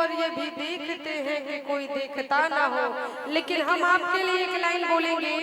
और ये भी देखते हैं कि कोई देखता ना हो, लेकिन हम आपके लिए एक लाइन बोलेंगे।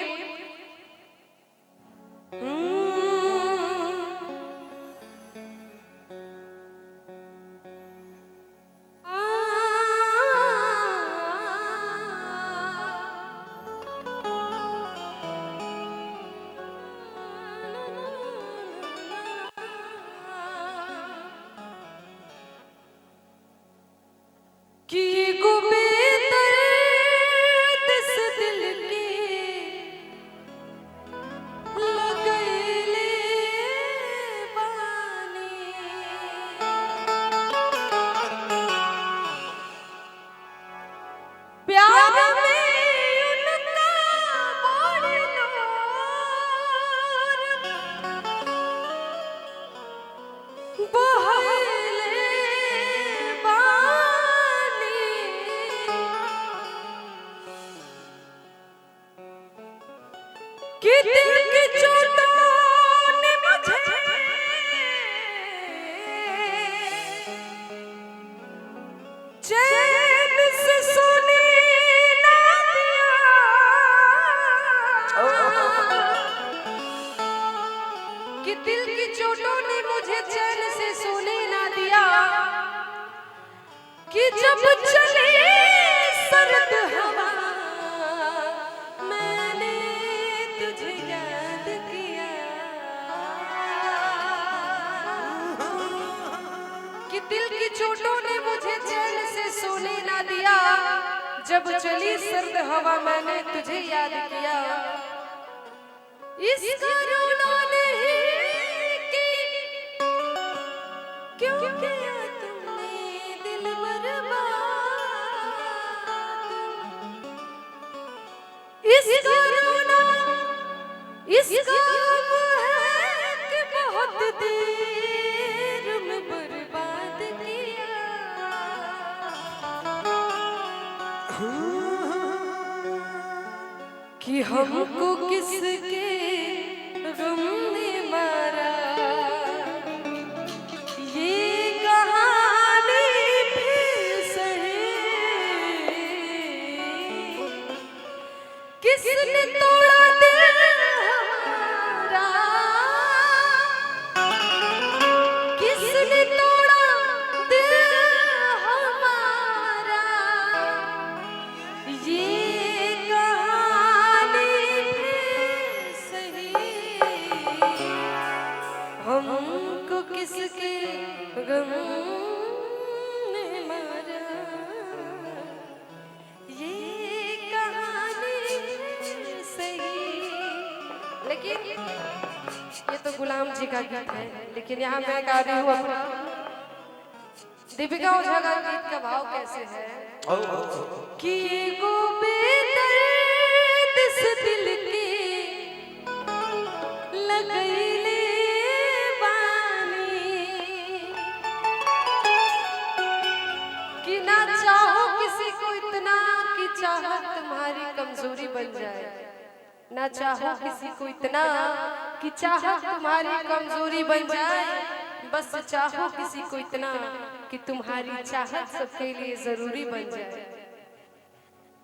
कि दिल की चोटों ने मुझे चैन से सोने ना दिया, कि जब चले सर्द हवा मैंने तुझे याद किया, कि दिल की चोटों ने मुझे चैन से सोने ना दिया, जब चली सर्द हवा मैंने तुझे याद किया। इस करुणा ने क्यों किया तुमने दिल बर्बाद, इस करुणा इसका है कि बहुत देर में बर्बाद किया, कि हमको किसके गम ने मारा, ये कहानी फिर सही, किसने तोड़ा दिल हमारा, किसने तोड़ा दिल हमारा, ये हमको किसके गम ने मारा, ये कहानी सही। लेकिन ये तो गुलाम जी का गीत है, लेकिन यहाँ मैं गा रही हूँ अपना दीपिका ओझा का गीत का भाव कैसे है कि गो बेदर्द से दिल की लगई कि ना चाहो किसी को इतना कि चाहत तुम्हारी कमजोरी बन जाए, ना चाहो किसी को इतना कि चाहत तुम्हारी कमजोरी बन जाए, बस चाहो किसी को इतना कि तुम्हारी चाहत सबके लिए जरूरी बन जाए,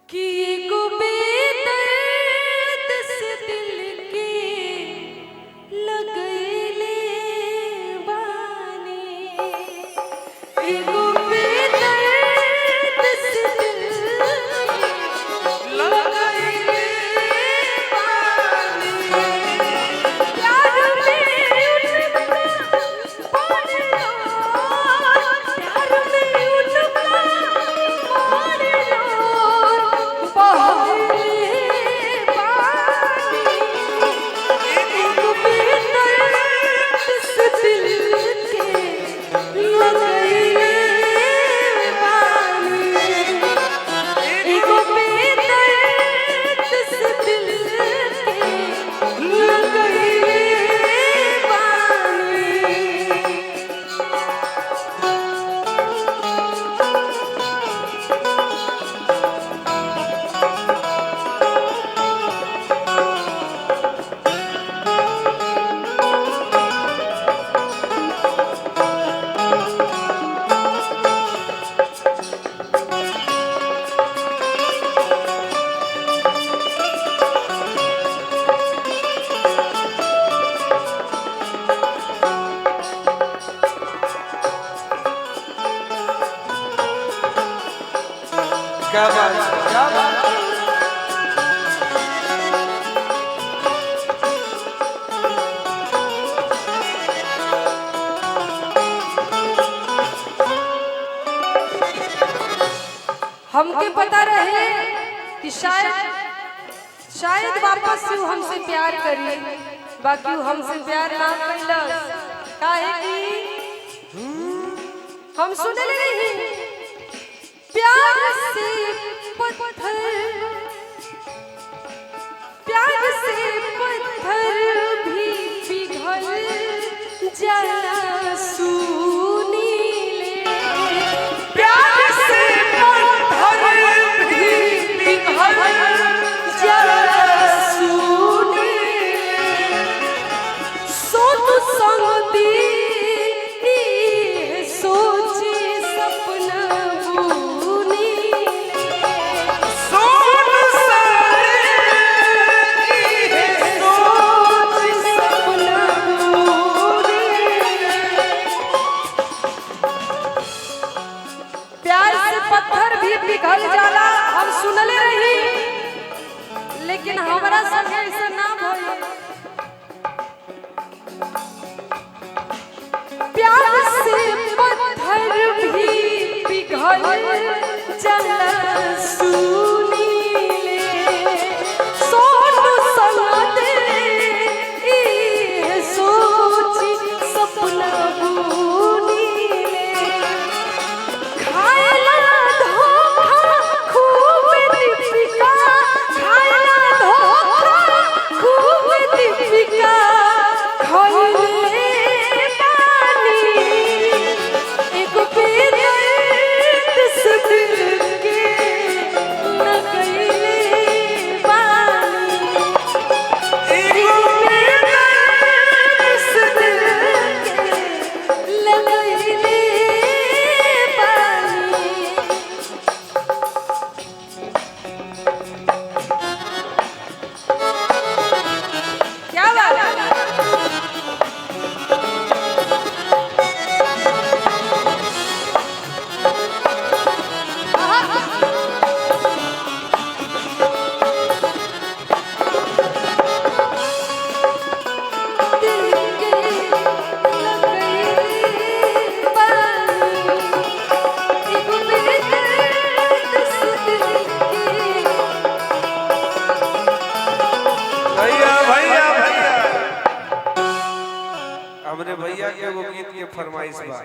कि को बेदर्द से दिल की लगई ले बानी, को Oh हमके पता रहे कि शायद वापस से हमसे प्यार करी, बाकी हमसे प्यार ना कैलस। काहे कि हम सुने नहीं प्यार से पत्थर भी पिघल जाला सुनीले। प्यार से पत्थर भी पिघल जाला सुनीले। सोनू संगती सोची सपना पिघल जाला हम सुनले रही, लेकिन हमारा संगे ऐसा ना भइल। प्यार से पत्थर भी पिघल जाला सुनीले। सोनू संगते सोची सपना हमरे भैया के वो गीत के फरमाइश बा।